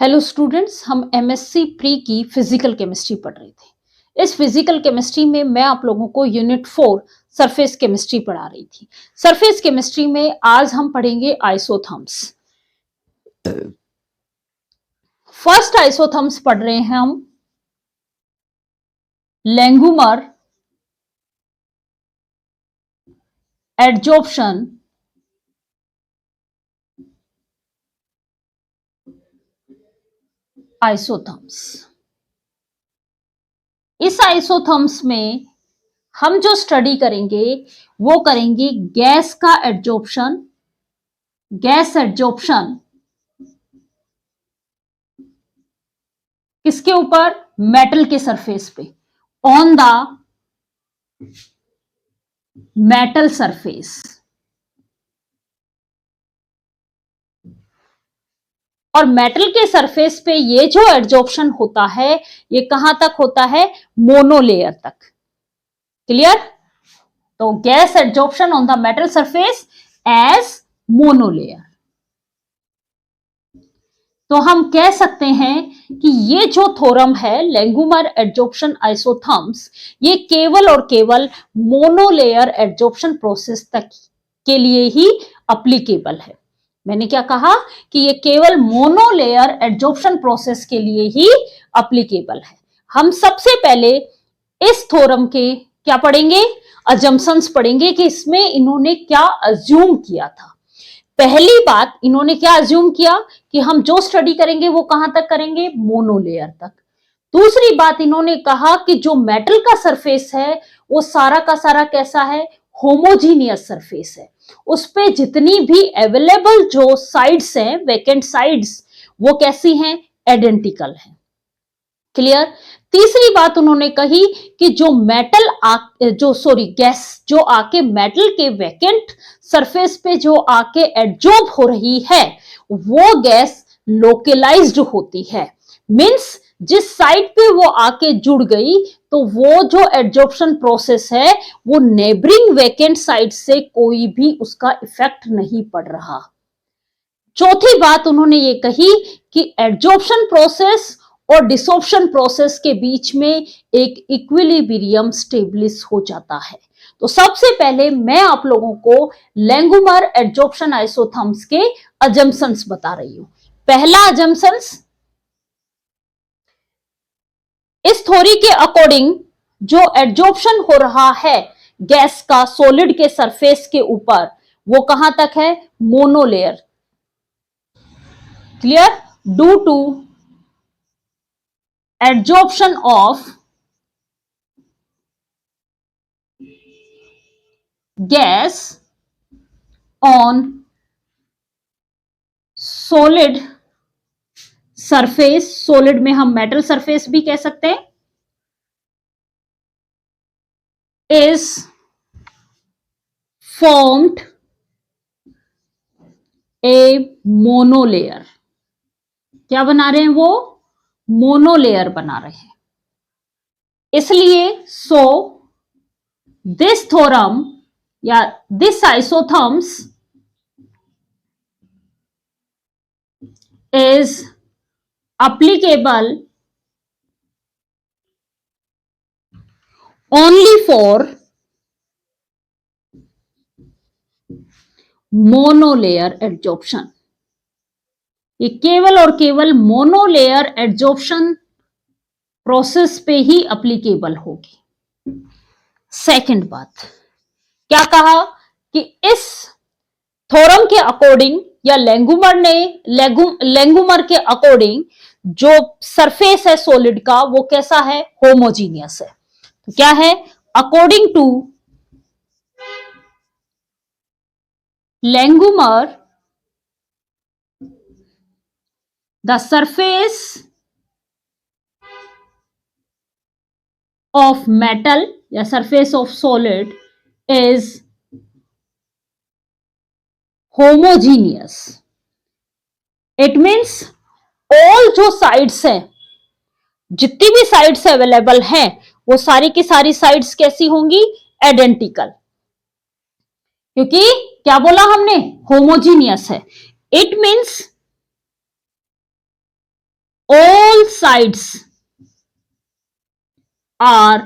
Hello students, हम MSc pre की physical chemistry पढ़ रहे थे। इस फिजिकल केमिस्ट्री में मैं आप लोगों को यूनिट 4 सरफेस केमिस्ट्री पढ़ा रही थी। सरफेस केमिस्ट्री में आज हम पढ़ेंगे आइसोथर्म्स। फर्स्ट आइसोथर्म्स पढ़ रहे हैं हम लैंगुमर एडजॉर्प्शन आइसोथर्म्स। इस आइसोथर्म्स में हम जो स्टडी करेंगे वो करेंगे गैस का एडजॉर्प्शन, गैस एडजॉर्प्शन किसके ऊपर? मेटल के सरफेस पे, ऑन द मेटल सरफेस। और मेटल के सरफेस पे ये जो एडजॉर्प्शन होता है ये कहां तक होता है? मोनोलेयर तक। क्लियर? तो gas adsorption on the metal surface as monolayer. तो हम कह सकते हैं कि ये जो थ्योरम है लैंगुमर एडजॉर्प्शन आइसोथर्म्स, ये केवल और केवल मोनोलेयर एडजॉर्प्शन प्रोसेस तक के लिए ही अप्लीकेबल है। मैंने क्या कहा कि ये केवल मोनोलेयर एडजॉर्प्शन प्रोसेस के लिए ही अप्लीकेबल है। हम सबसे पहले इस थ्योरम के क्या पढ़ेंगे? अजम्पशंस पढ़ेंगे कि इसमें इन्होंने क्या अज्यूम किया था। पहली बात, इन्होंने क्या अज्यूम किया कि हम जो स्टडी करेंगे वो कहां तक करेंगे? मोनोलेयर तक। दूसरी बात, इन्होंने कहा कि जो मेटल का सरफेस है वो सारा का सारा कैसा है? होमोजीनियस सरफेस है। उस पे जितनी भी अवेलेबल जो साइड्स हैं, वेकेंट साइड्स, वो कैसी हैं? आइडेंटिकल हैं। क्लियर? तीसरी बात उन्होंने कही कि जो गैस जो आके मेटल के वैकेंट सरफेस पे जो आके एडजॉर्ब हो रही है वो गैस लोकलाइज्ड होती है। मींस जिस साइड पे वो आके जुड़ गई तो वो जो एडजॉर्प्शन प्रोसेस है वो नेबरिंग वैकेंट साइड से कोई भी उसका इफेक्ट नहीं पड़ रहा। चौथी बात उन्होंने ये कही कि एडजॉर्प्शन प्रोसेस और डिसॉर्प्शन प्रोसेस के बीच में एक इक्विलिब्रियम स्टेब्लिश हो जाता है। तो सबसे पहले मैं आप लोगों को लैंगुमर एडजॉर्प्शन आइसोथर्म्स के अजम्पशंस बता रही हूं। पहला अजम्पशंस, इस थ्योरी के अकॉर्डिंग जो एडजॉर्प्शन हो रहा है गैस का सॉलिड के सरफेस के ऊपर वो कहां तक है? Monolayer. Clear? Due to adsorption of gas on solid surface, solid में हम metal surface भी कह सकते हैं, is formed a monolayer। क्या बना रहे हैं वो? मोनोलेयर बना रहे हैं। इसलिए दिस थ्योरम या this isotherms is applicable only for monolayer adsorption. ये केवल और केवल मोनोलेयर एडजॉर्प्शन प्रोसेस पे ही अप्लीकेबल होगी। सेकंड बात, क्या कहा कि इस थ्योरम के अकॉर्डिंग या लैंगुमर के अकॉर्डिंग जो सरफेस है सॉलिड का वो कैसा है? होमोजीनियस है। तो क्या है? According to Langmuir the surface of metal या surface of solid is homogeneous। It means all जो साइड्स हैं, जितनी भी साइड्स अवेलेबल हैं वो सारी की सारी साइड्स कैसी होंगी? आइडेंटिकल। क्योंकि क्या बोला हमने? होमोजीनियस है। It means all sides are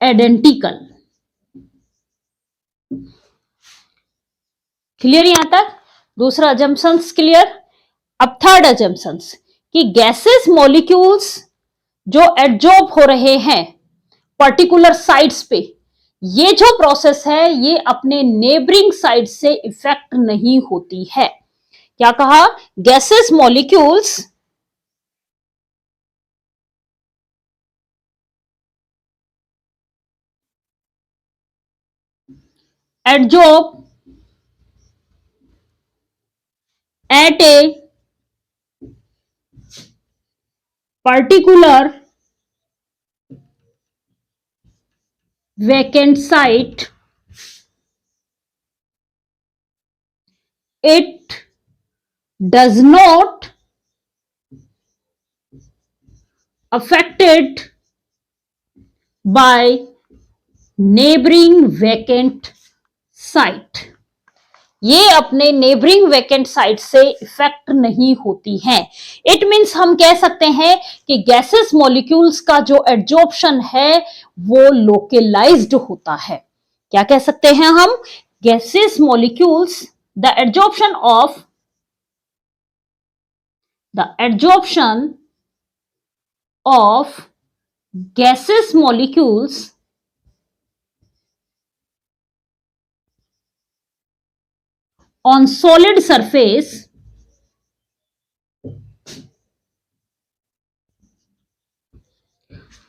identical. Clear यहां तक? दूसरा अजम्पशंस क्लियर। अब थर्ड अजम्पशंस कि गैसेस मॉलिक्यूल्स जो एडजॉर्ब हो रहे हैं पर्टिकुलर साइड्स पे, ये जो प्रोसेस है ये अपने नेबरिंग साइड से इफेक्ट नहीं होती है। क्या कहा? Gases molecules adsorb at a particular vacant site, it does not affected by neighboring vacant site. ये अपने नेबरिंग वैकेंट साइट से इफेक्ट नहीं होती हैं। इट मीन्स हम कह सकते हैं कि गैसेस मॉलिक्यूल्स का जो एडजॉर्प्शन है वो लोकलाइज्ड होता है। क्या कह सकते हैं हम? Gases molecules the adsorption of gaseous molecules on solid surface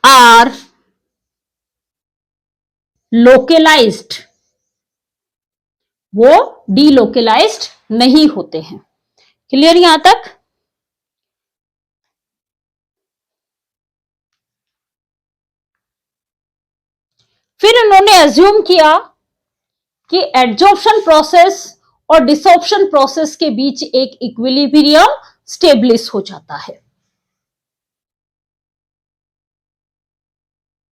are localized, वो delocalized नहीं होते हैं। क्लियर यहां तक? फिर उन्होंने अज्यूम किया कि एडजॉर्प्शन प्रोसेस और डिसॉर्प्शन प्रोसेस के बीच एक इक्विलिब्रियम स्टेब्लिश हो जाता है।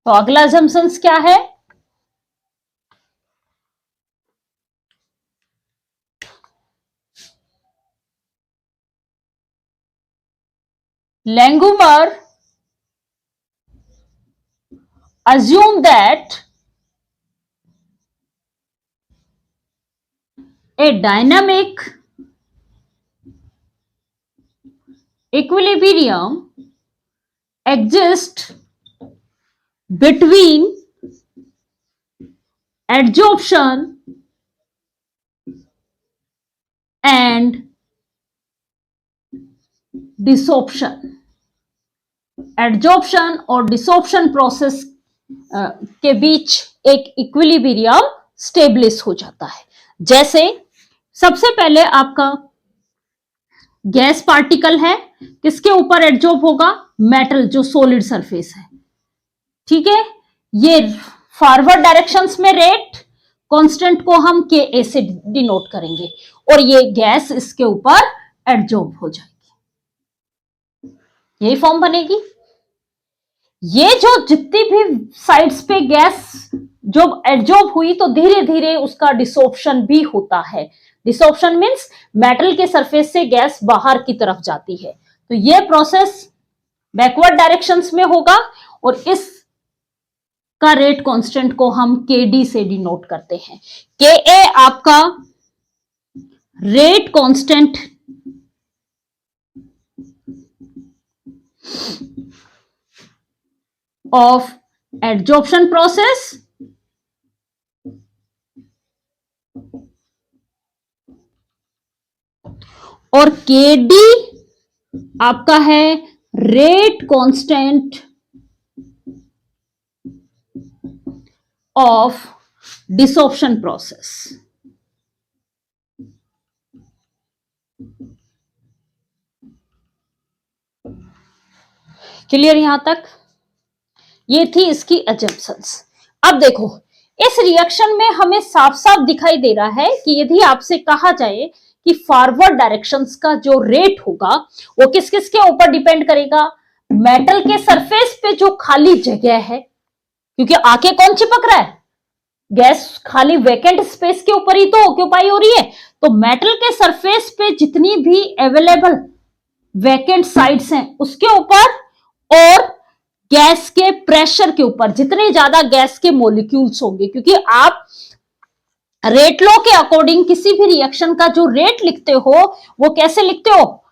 तो अगला अजम्पशंस क्या है? Langmuir assumed that a dynamic equilibrium exists between adsorption and desorption. Adsorption और डिसॉर्प्शन प्रोसेस के बीच एक इक्विलिब्रियम स्टेब्लिश हो जाता है। जैसे सबसे पहले आपका गैस पार्टिकल है, किसके ऊपर एडजॉर्ब होगा? मेटल जो सॉलिड सरफेस है। ठीक है, ये फॉरवर्ड डायरेक्शंस में रेट कांस्टेंट को हम के ए से डिनोट करेंगे और ये गैस इसके ऊपर एडजॉर्ब हो जाएगी, यही फॉर्म बनेगी। ये जो जितनी भी साइड्स पे गैस जो एडजॉर्ब हुई तो धीरे धीरे उसका डिसॉर्प्शन भी होता है। डिसॉर्प्शन मींस मेटल के सरफेस से गैस बाहर की तरफ जाती है। तो ये प्रोसेस बैकवर्ड डायरेक्शंस में होगा और इस का रेट कांस्टेंट को हम के डी से डिनोट करते हैं। के ए आपका rate constant of adsorption process और के डी आपका है rate constant of desorption process. Clear यहां तक? ये थी इसकी अजम्पशंस। अब देखो इस रिएक्शन में हमें साफ साफ दिखाई दे रहा है कि यदि आपसे कहा जाए कि फॉरवर्ड डायरेक्शंस का जो रेट होगा वो किस किस के ऊपर डिपेंड करेगा? मेटल के सरफेस पे जो खाली जगह है, क्योंकि आके कौन चिपक रहा है? गैस खाली वैकेंट स्पेस के ऊपर ही तो ऑक्यूपाई हो रही है। तो मेटल के सरफेस पे जितनी भी अवेलेबल वैकेंट साइड्स हैं उसके ऊपर और गैस के प्रेशर के ऊपर। जितने ज्यादा गैस के मॉलिक्यूल्स होंगे, क्योंकि आप रेट लॉ के अकॉर्डिंग किसी भी रिएक्शन का जो रेट लिखते हो वो कैसे लिखते हो,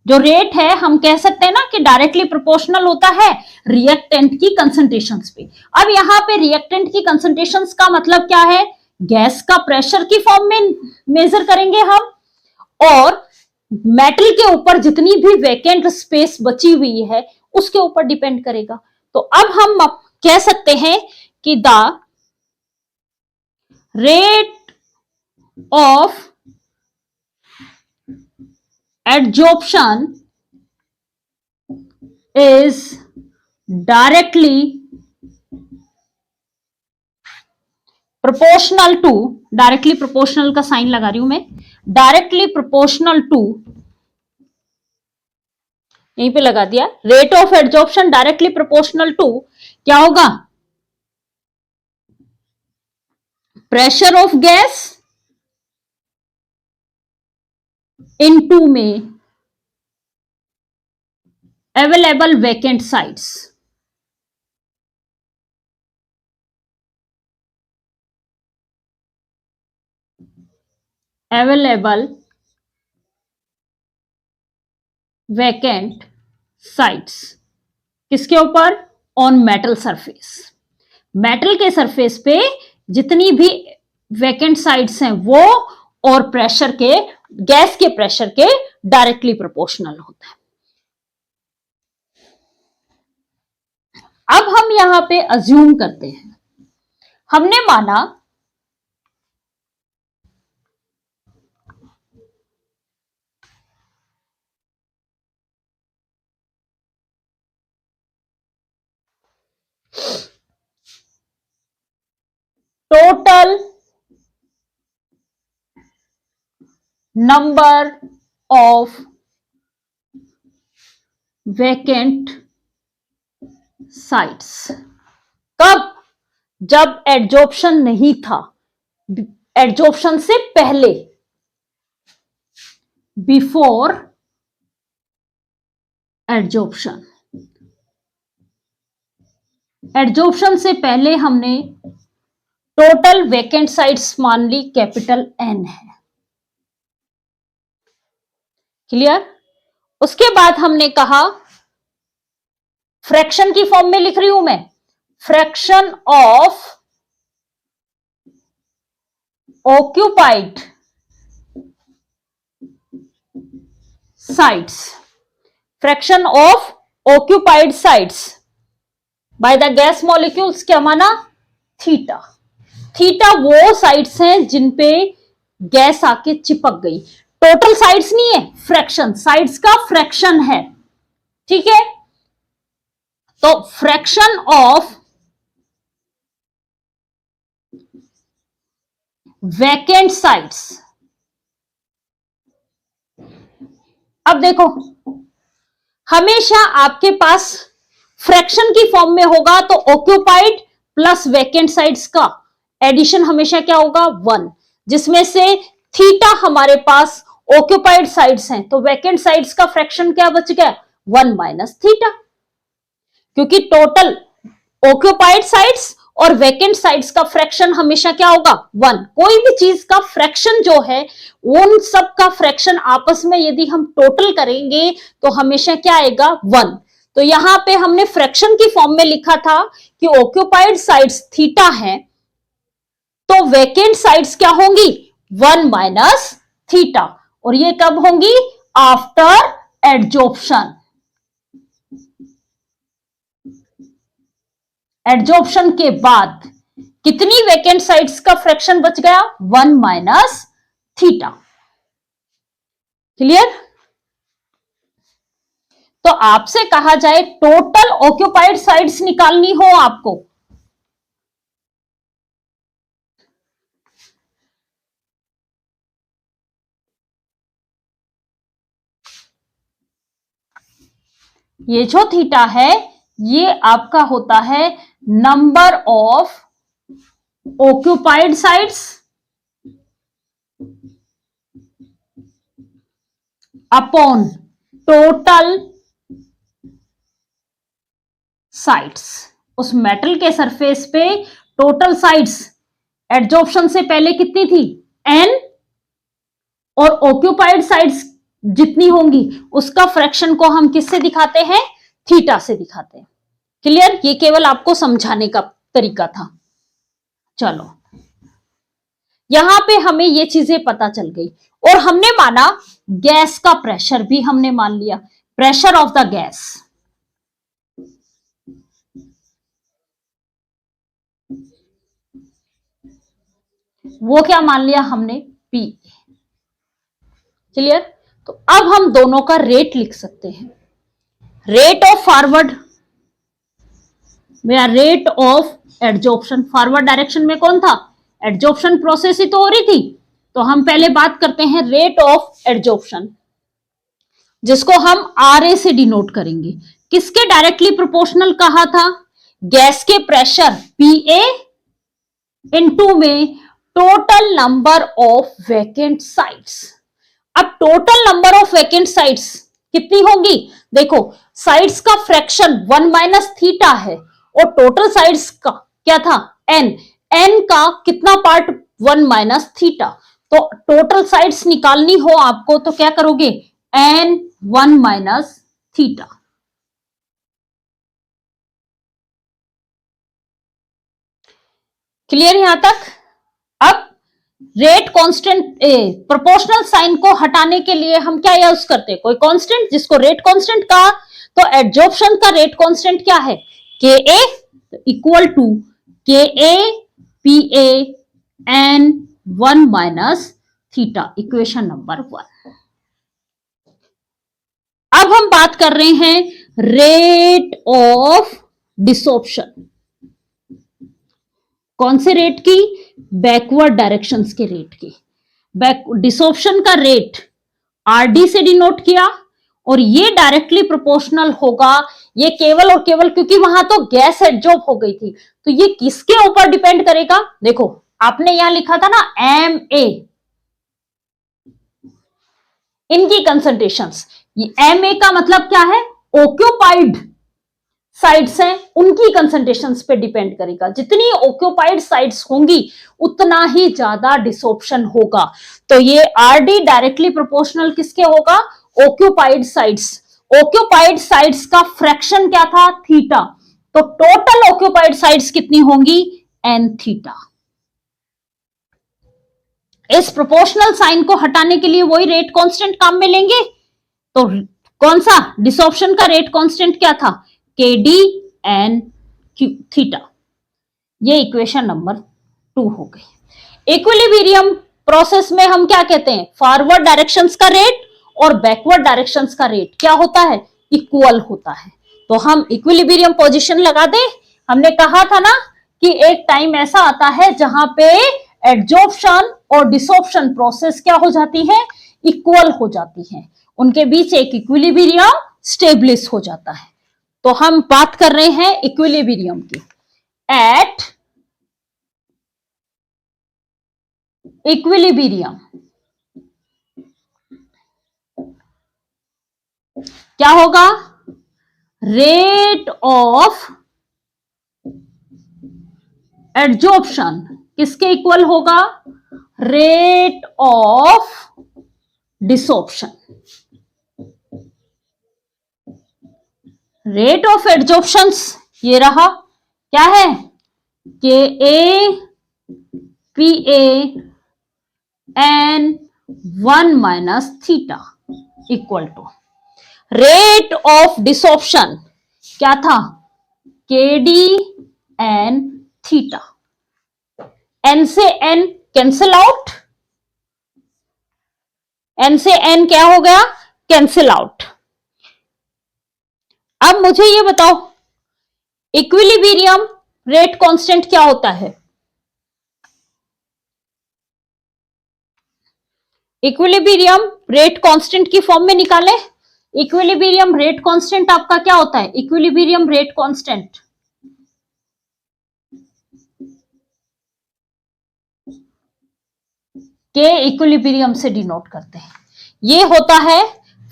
जो रेट है हम कह सकते हैं ना कि डायरेक्टली प्रोपोर्शनल होता है रिएक्टेंट की कंसंट्रेशंस पे। अब यहां पे रिएक्टेंट की कंसंट्रेशंस का मतलब क्या है, गैस का प्रेशर की फॉर्म में मेजर करेंगे हम, और मेटल के ऊपर जितनी भी वैकेंट स्पेस बची हुई है उसके ऊपर डिपेंड करेगा। तो अब हम कह सकते हैं कि the rate of adsorption is directly proportional to, directly proportional का साइन लगा रही हूं मैं, डायरेक्टली प्रोपोर्शनल टू, यहीं पे लगा दिया, rate of adsorption directly proportional to क्या होगा, प्रेशर ऑफ गैस इनटू में available vacant sites. Available vacant sites किसके ऊपर, ऑन मेटल सरफेस। मेटल के सरफेस पे जितनी भी वैकेंट साइट्स हैं वो और प्रेशर के, गैस के प्रेशर के डायरेक्टली प्रोपोर्शनल होता है। अब हम यहां पे अज्यूम करते हैं, हमने माना total number of vacant sites. कब, जब एडजॉर्प्शन नहीं था, एडजॉर्प्शन से पहले, बिफोर एडजॉर्प्शन। एडजॉर्प्शन से पहले हमने टोटल वैकेंट साइट्स मान ली कैपिटल एन है। क्लियर। उसके बाद हमने कहा, फ्रैक्शन की फॉर्म में लिख रही हूं मैं, fraction of occupied sites, fraction of occupied sites by the gas molecules, क्या माना, थीटा। थीटा वो साइट्स हैं जिन पे गैस आके चिपक गई। टोटल साइट्स नहीं है, फ्रैक्शन, साइट्स का फ्रैक्शन है, ठीक है। तो फ्रैक्शन ऑफ वैकेंट साइट्स, अब देखो हमेशा आपके पास फ्रैक्शन की फॉर्म में होगा तो ऑक्यूपाइड प्लस वैकेंट साइट्स का एडिशन हमेशा क्या होगा, 1, जिसमें से थीटा हमारे पास ऑक्यूपाइड साइट्स हैं, तो वैकेंट साइट्स का फ्रैक्शन क्या बच गया, 1 माइनस थीटा, क्योंकि टोटल ऑक्यूपाइड साइट्स और वैकेंट साइट्स का फ्रैक्शन हमेशा क्या होगा, 1। कोई भी चीज का फ्रैक्शन जो है, उन सब का फ्रैक्शन आपस में यदि हम टोटल करेंगे तो हमेशा क्या आएगा, 1। तो यहां पे हमने फ्रैक्शन की फॉर्म में लिखा था कि ऑक्यूपाइड साइट्स थीटा है, तो वैकेंट साइट्स क्या होंगी, 1 माइनस थीटा, और ये कब होंगी, आफ्टर एडजॉर्प्शन। एडजॉर्प्शन के बाद कितनी वैकेंट साइट्स का फ्रैक्शन बच गया, 1 माइनस थीटा। क्लियर। तो आपसे कहा जाए टोटल ऑक्यूपाइड साइट्स निकालनी हो आपको, ये जो थीटा है ये आपका होता है number of occupied sites upon total sides. उस मेटल के सरफेस पे टोटल साइड्स एडजॉर्प्शन से पहले कितनी थी, n, और ऑक्यूपाइड साइड्स जितनी होंगी उसका फ्रैक्शन को हम किससे दिखाते हैं, थीटा से दिखाते हैं। क्लियर? ये केवल आपको समझाने का तरीका था। चलो, यहां पे हमें ये चीजें पता चल गई और हमने माना गैस का प्रेशर भी हमने मान लिया, प्रेशर ऑफ द गैस। वो क्या मान लिया हमने, P। क्लियर? तो अब हम दोनों का रेट लिख सकते हैं। रेट ऑफ फॉरवर्ड या rate of adsorption, forward direction में कौन था, एडजॉर्प्शन प्रोसेस ही तो हो रही थी। तो हम पहले बात करते हैं रेट ऑफ एडजॉर्प्शन, जिसको हम RA से डिनोट करेंगे। किसके डायरेक्टली प्रोपोर्शनल कहा था, गैस के प्रेशर PA इनटू में total number of vacant sites. अब total number of vacant sites कितनी होंगी, देखो साइड्स का फ्रैक्शन 1 माइनस थीटा है और टोटल साइड्स का क्या था, n का कितना पार्ट, 1 माइनस थीटा। तो टोटल साइड्स निकालनी हो आपको तो क्या करोगे, n 1 माइनस थीटा। क्लियर यहां तक? अब रेट कांस्टेंट प्रोपोर्शनल साइन को हटाने के लिए हम क्या यूज करते हैं, कोई कांस्टेंट जिसको रेट कांस्टेंट कहा। तो एडजॉर्प्शन का रेट कांस्टेंट क्या है, KA equal to KA PA n 1 minus theta, equation number 1। अब हम बात कर रहे हैं रेट ऑफ डिसॉर्प्शन। कौन से रेट की, बैकवर्ड डायरेक्शंस के रेट की। डिसॉर्प्शन का रेट RD से डिनोट किया और ये डायरेक्टली प्रोपोर्शनल होगा, ये केवल और केवल क्योंकि वहां तो गैस एडजॉर्ब हो गई थी, तो ये किसके ऊपर डिपेंड करेगा, देखो आपने यहां लिखा था ना MA, इनकी कंसंट्रेशंस। ये MA का मतलब क्या है, ऑक्यूपाइड साइड्स हैं उनकी कंसंट्रेशंस पे डिपेंड करेगा। जितनी ऑक्यूपाइड साइड्स होंगी उतना ही ज्यादा डिसॉर्प्शन होगा। तो ये RD डायरेक्टली प्रोपोर्शनल किसके होगा, ऑक्यूपाइड साइड्स। ऑक्यूपाइड साइड्स का फ्रैक्शन क्या था, थीटा। तो टोटल ऑक्यूपाइड साइड्स कितनी होंगी, n थीटा। इस प्रोपोर्शनल साइन को हटाने के लिए वही रेट कांस्टेंट काम में लेंगे। तो कौन सा, डिसॉर्प्शन का रेट कांस्टेंट क्या था, KD n थीटा। ये इक्वेशन नंबर 2 हो गई। इक्विलिब्रियम प्रोसेस में हम क्या कहते हैं, फॉरवर्ड डायरेक्शंस का रेट और बैकवर्ड डायरेक्शंस का रेट क्या होता है, इक्वल होता है। तो हम इक्विलिब्रियम पोजीशन लगा दें। हमने कहा था ना कि एक टाइम ऐसा आता है जहां पे एडजॉर्प्शन और डिसॉर्प्शन प्रोसेस क्या हो जाती है, इक्वल हो जाती है, उनके बीच एक इक्विलिब्रियम स्टेब्लिश हो जाता है। तो हम बात कर रहे हैं इक्विलिब्रियम की। एट इक्विलिब्रियम क्या होगा, रेट ऑफ एडजॉर्प्शन किसके इक्वल होगा, rate of desorption. Rate of adsorption ये रहा, क्या है, KA PA n 1 minus theta equal to rate of desorption क्या था, KD n थीटा। n से n कैंसिल आउट, n से n क्या हो गया, कैंसिल आउट। अब मुझे ये बताओ इक्विलिब्रियम रेट कांस्टेंट क्या होता है, इक्विलिब्रियम रेट कांस्टेंट की फॉर्म में निकालें। इक्विलिब्रियम रेट कांस्टेंट आपका क्या होता है, इक्विलिब्रियम रेट कांस्टेंट के इक्विलिब्रियम से डिनोट करते हैं। ये होता है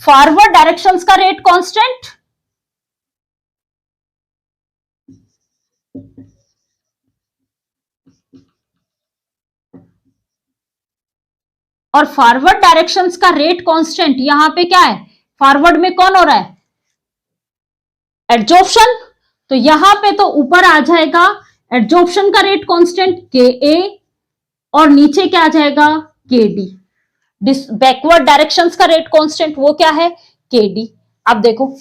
फॉरवर्ड डायरेक्शंस का रेट कांस्टेंट, और फॉरवर्ड डायरेक्शंस का रेट कांस्टेंट यहां पे क्या है, फॉरवर्ड में कौन हो रहा है, एडजॉर्प्शन। तो यहां पे तो ऊपर आ जाएगा एडजॉर्प्शन का रेट कांस्टेंट के ए, और नीचे क्या आ जाएगा के डी। बैकवर्ड डायरेक्शंस का रेट कांस्टेंट वो क्या है, के डी। अब देखो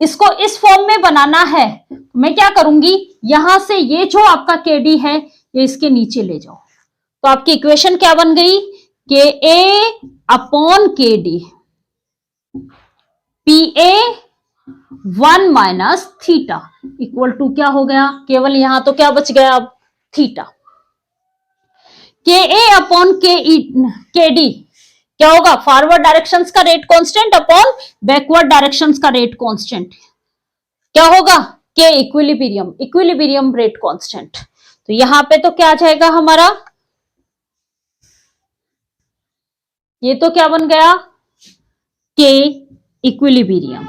इसको इस फॉर्म में बनाना है, मैं क्या करूंगी, यहां से ये जो आपका के डी है ये इसके नीचे ले जाओ, तो आपकी इक्वेशन क्या बन गई, K A upon K D, P A 1 minus theta equal to क्या हो गया, केवल यहां तो क्या बच गया अब, थीटा। के ए अपॉन के डी क्या होगा, फॉरवर्ड डायरेक्शंस का rate constant upon backward directions का रेट कांस्टेंट, क्या होगा, के इक्विलिब्रियम, इक्विलिब्रियम रेट कांस्टेंट। तो यहां पे तो क्या आ जाएगा हमारा, ये तो क्या बन गया, के इक्विलिब्रियम,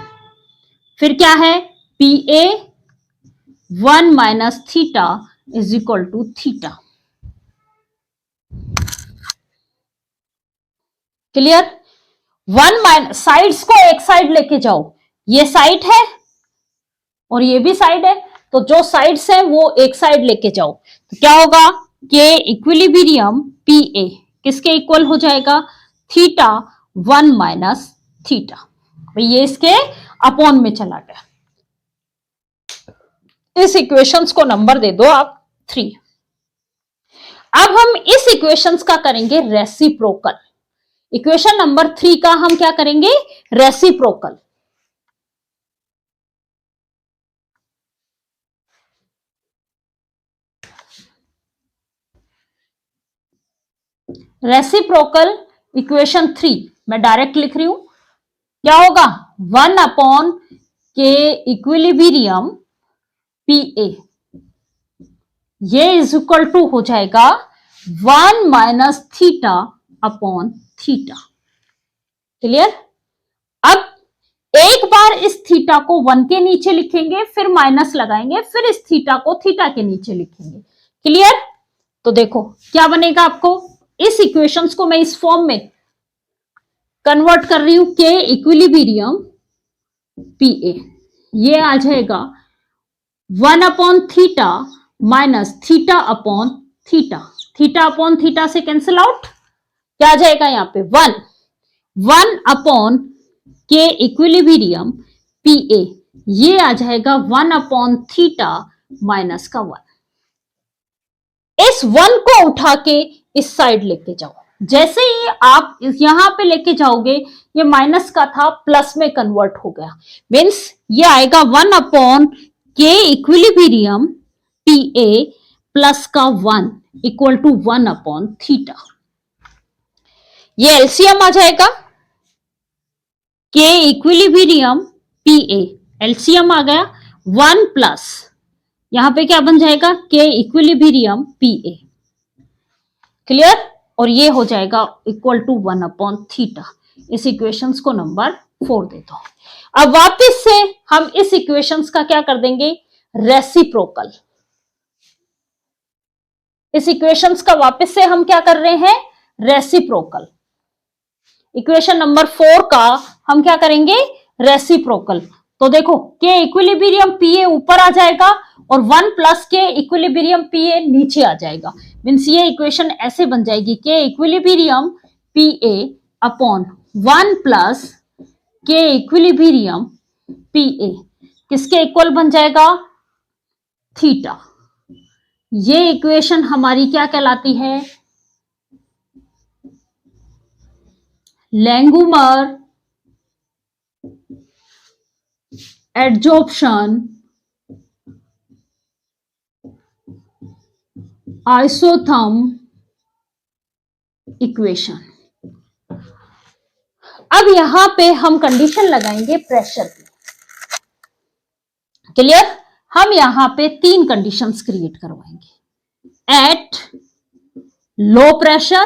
फिर क्या है, P A 1 minus theta is equal to theta. Clear, 1 minus, sides को एक साइड लेके जाओ, ये साइड है और ये भी साइड है, तो जो साइड्स है वो एक साइड लेके जाओ, तो क्या होगा, के इक्विलिब्रियम पी ए किसके इक्वल हो जाएगा, थीटा 1 माइनस थीटा, ये इसके अपॉन में चला गया। इस इक्वेशंस को नंबर दे दो आप 3। अब हम इस इक्वेशंस का करेंगे रेसिप्रोकल, इक्वेशन नंबर 3 का हम क्या करेंगे, रेसिप्रोकल। रेसिप्रोकल इक्वेशन 3 मैं डायरेक्ट लिख रही हूं, क्या होगा, 1 अपॉन के इक्विलिब्रियम पी ए, ये इज इक्वल टू हो जाएगा 1 minus theta upon theta. Clear, अब एक बार इस थीटा को 1 के नीचे लिखेंगे, फिर माइनस लगाएंगे, फिर इस थीटा को थीटा के नीचे लिखेंगे। क्लियर, तो देखो क्या बनेगा आपको, इस इक्वेशंस को मैं इस फॉर्म में कन्वर्ट कर रही हूं, के इक्विलिब्रियम पी ए, ये आ जाएगा 1 upon theta minus theta upon theta, theta upon theta से कैंसिल आउट, क्या आ जाएगा यहां पे 1 अपॉन के इक्विलिब्रियम पी ए, ये आ जाएगा 1 अपॉन थीटा माइनस का 1। इस 1 को उठा के इस साइड लेके जाओ, जैसे ही आप यहां पे लेके जाओगे ये माइनस का था प्लस में कन्वर्ट हो गया, मीन्स ये आएगा 1 अपॉन के इक्विलिब्रियम पी ए प्लस का 1 इक्वल टू 1 अपॉन थीटा, ये एलसीएम आ जाएगा, के इक्विलिब्रियम पी ए एलसीएम आ गया 1 प्लस, यहां पे क्या बन जाएगा, के इक्विलिब्रियम पी ए। क्लियर, और ये हो जाएगा इक्वल टू 1 अपॉन थीटा। इस इक्वेशंस को नंबर 4 दे दो। अब वापस से हम इस इक्वेशंस का क्या कर देंगे, रेसिप्रोकल। इस इक्वेशंस का वापस से हम क्या कर रहे हैं, रेसिप्रोकल। इक्वेशन नंबर 4 का हम क्या करेंगे, रेसिप्रोकल। तो देखो के इक्विलिब्रियम पी ए ऊपर आ जाएगा और 1 प्लस के इक्विलिब्रियम पी ए नीचे आ जाएगा, मीन्स ये इक्वेशन ऐसे बन जाएगी, के इक्विलिब्रियम पी ए अपॉन 1 प्लस के इक्विलिब्रियम पी ए किसके इक्वल बन जाएगा, थीटा। ये इक्वेशन हमारी क्या कहलाती है, लैंगुमर एडजॉर्प्शन आइसोथर्म इक्वेशन। अब यहां पे हम कंडीशन लगाएंगे प्रेशर की। क्लियर, हम यहां पे 3 कंडीशंस क्रिएट करवाएंगे, at low pressure,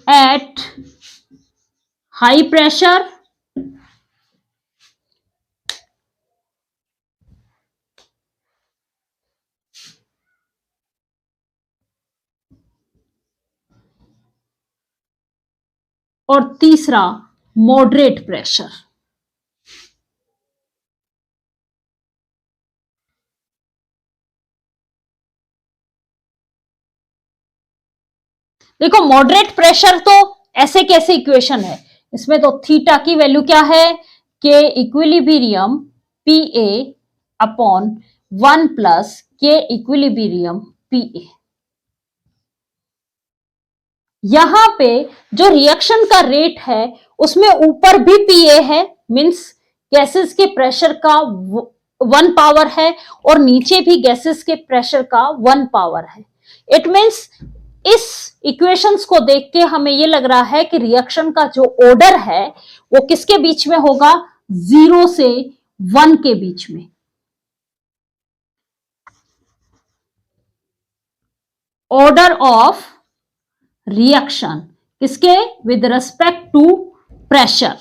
at high pressure और तीसरा मॉडरेट प्रेशर। देखो मॉडरेट प्रेशर तो ऐसे कैसे इक्वेशन है, इसमें तो थीटा की वैल्यू क्या है, के इक्विलिब्रियम पी ए अपॉन 1 प्लस के इक्विलिब्रियम पी ए। यहां पे जो रिएक्शन का रेट है उसमें ऊपर भी पी ए है, मीन्स गैसेस के प्रेशर का 1 पावर है, और नीचे भी गैसेस के प्रेशर का 1 पावर है। इट मीन्स इस इक्वेशंस को देख के हमें ये लग रहा है कि रिएक्शन का जो ऑर्डर है वो किसके बीच में होगा, 0 से 1 के बीच में। ऑर्डर ऑफ रिएक्शन किसके, with respect to pressure.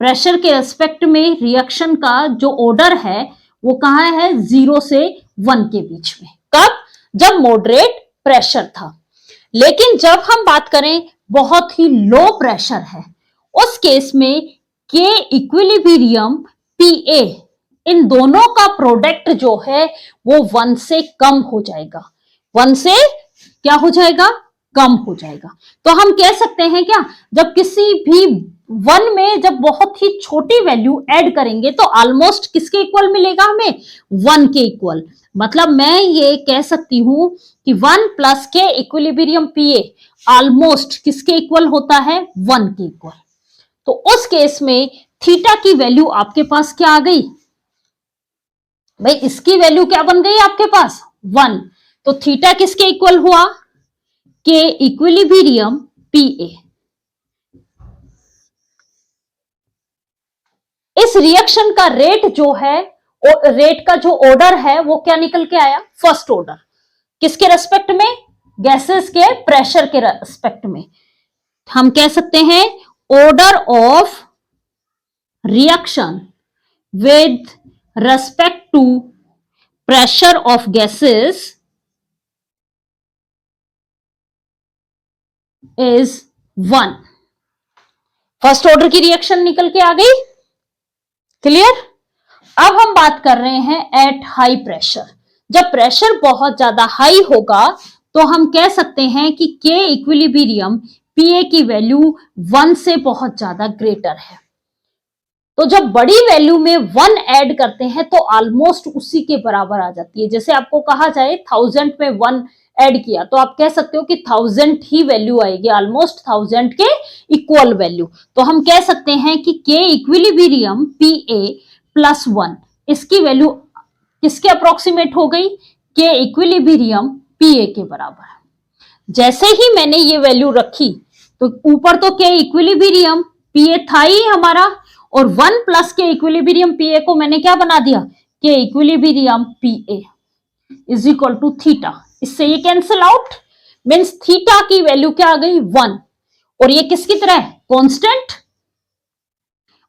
Pressure के रेस्पेक्ट में रिएक्शन का जो ऑर्डर है वो कहां है, 0 से 1 के बीच में। कब, जब मॉडरेट प्रेशर था। लेकिन जब हम बात करें बहुत ही लो प्रेशर है, उस केस में के इक्विलिब्रियम पी ए, इन दोनों का प्रोडक्ट जो है वो 1 से कम हो जाएगा, 1 से क्या हो जाएगा, कम हो जाएगा। तो हम कह सकते हैं क्या, जब किसी भी 1 में जब बहुत ही छोटी वैल्यू ऐड करेंगे तो ऑलमोस्ट किसके इक्वल मिलेगा हमें, 1 के इक्वल। मतलब मैं ये कह सकती हूं कि 1 प्लस के इक्विलिब्रियम पी ए ऑलमोस्ट किसके इक्वल होता है, 1 के इक्वल। तो उस केस में थीटा की वैल्यू आपके पास क्या आ गई भाई, इसकी वैल्यू क्या बन गई आपके पास, 1। तो थीटा किसके इक्वल हुआ, के इक्विलिब्रियम पी ए। इस रिएक्शन का रेट जो है, रेट का जो ऑर्डर है वो क्या निकल के आया, फर्स्ट ऑर्डर। किसके रेस्पेक्ट में, गैसेस के प्रेशर के रेस्पेक्ट में। हम कह सकते हैं order of reaction with respect to pressure of gases is 1। First order की रिएक्शन निकल के आ गई, क्लियर। अब हम बात कर रहे हैं एट हाई प्रेशर। जब प्रेशर बहुत ज्यादा हाई होगा तो हम कह सकते हैं कि के इक्विलिब्रियम पीए की वैल्यू 1 से बहुत ज्यादा ग्रेटर है। तो जब बड़ी वैल्यू में 1 ऐड करते हैं तो ऑलमोस्ट उसी के बराबर आ जाती है। जैसे आपको कहा जाए 1000 में 1 ऐड किया तो आप कह सकते हो कि 1000 ही वैल्यू आएगी, ऑलमोस्ट 1000 के इक्वल वैल्यू। तो हम कह सकते हैं कि के इक्विलिब्रियम पी ए प्लस 1, इसकी वैल्यू किसके अप्रोक्सीमेट हो गई, के इक्विलिब्रियम पी ए के बराबर। जैसे ही मैंने ये वैल्यू रखी तो ऊपर तो के इक्विलिब्रियम पी ए था ही हमारा, और 1 प्लस के इक्विलिब्रियम पी ए को मैंने क्या बना दिया, K equilibrium P A is equal to theta. इससे ये कैंसिल आउट, मीन्स थीटा की वैल्यू क्या आ गई, 1। और ये किसकी तरह है, कांस्टेंट।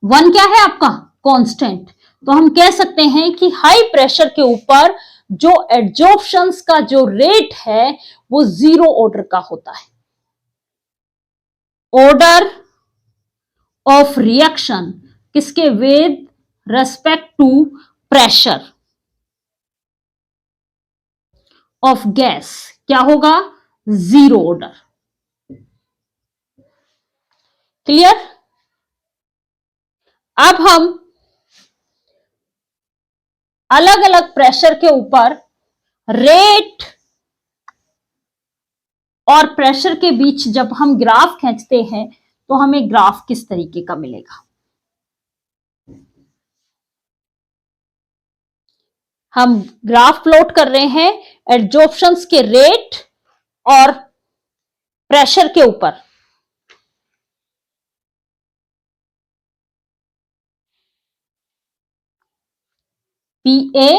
1 क्या है आपका, कांस्टेंट। तो हम कह सकते हैं कि हाई प्रेशर के ऊपर जो एड्जॉर्प्शंस का जो रेट है वो 0 ऑर्डर का होता है। ऑर्डर ऑफ रिएक्शन किसके, with respect to pressure of gas क्या होगा, 0 ऑर्डर। क्लियर। अब हम अलग अलग प्रेशर के ऊपर रेट और प्रेशर के बीच जब हम ग्राफ खींचते हैं तो हमें ग्राफ किस तरीके का मिलेगा। हम ग्राफ प्लॉट कर रहे हैं एड्जॉर्प्शंस के रेट और प्रेशर के ऊपर। पी ए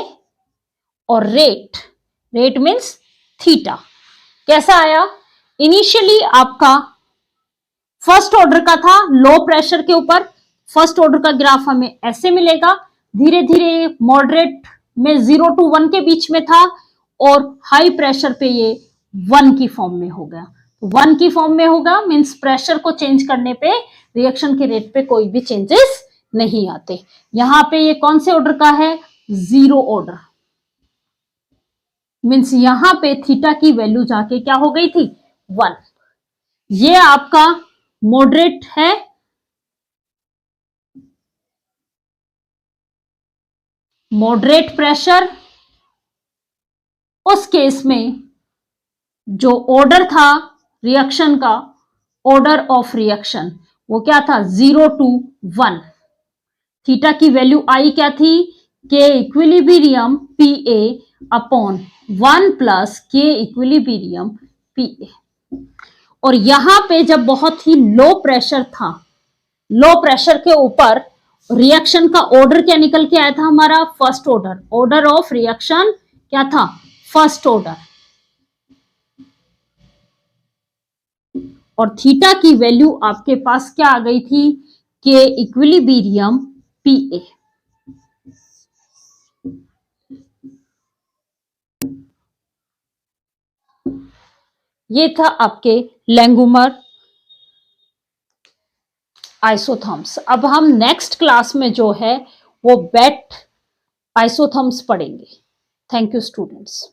और रेट, रेट मीन्स थीटा। कैसा आया, इनिशियली आपका फर्स्ट ऑर्डर का था लो प्रेशर के ऊपर, फर्स्ट ऑर्डर का ग्राफ हमें ऐसे मिलेगा, धीरे धीरे मॉडरेट में 0 to 1 के बीच में था और हाई प्रेशर पे ये 1 की फॉर्म में हो गया। 1 की फॉर्म में होगा मींस प्रेशर को चेंज करने पे रिएक्शन के रेट पे कोई भी चेंजेस नहीं आते। यहां पे ये कौन से ऑर्डर का है, 0 ऑर्डर, मींस यहां पे थीटा की वैल्यू जाके क्या हो गई थी, 1। ये आपका मॉडरेट है, मॉडरेट प्रेशर। उस केस में जो ऑर्डर था रिएक्शन का, ऑर्डर ऑफ रिएक्शन वो क्या था, 0 to 1। थीटा की वैल्यू आई क्या थी, के इक्विलिब्रियम पी ए अपॉन 1 प्लस के इक्विलिब्रियम पी ए। और यहां पे जब बहुत ही लो प्रेशर था, लो प्रेशर के ऊपर रिएक्शन का ऑर्डर क्या निकल के आया था हमारा, first order, order of reaction क्या था, फर्स्ट ऑर्डर। और थीटा की वैल्यू आपके पास क्या आ गई थी, के इक्विलिब्रियम पी ए। ये था आपके लैंगुमर आइसोथर्म्स। अब हम नेक्स्ट क्लास में जो है वो बेट आइसोथर्म्स पढ़ेंगे। Thank you students.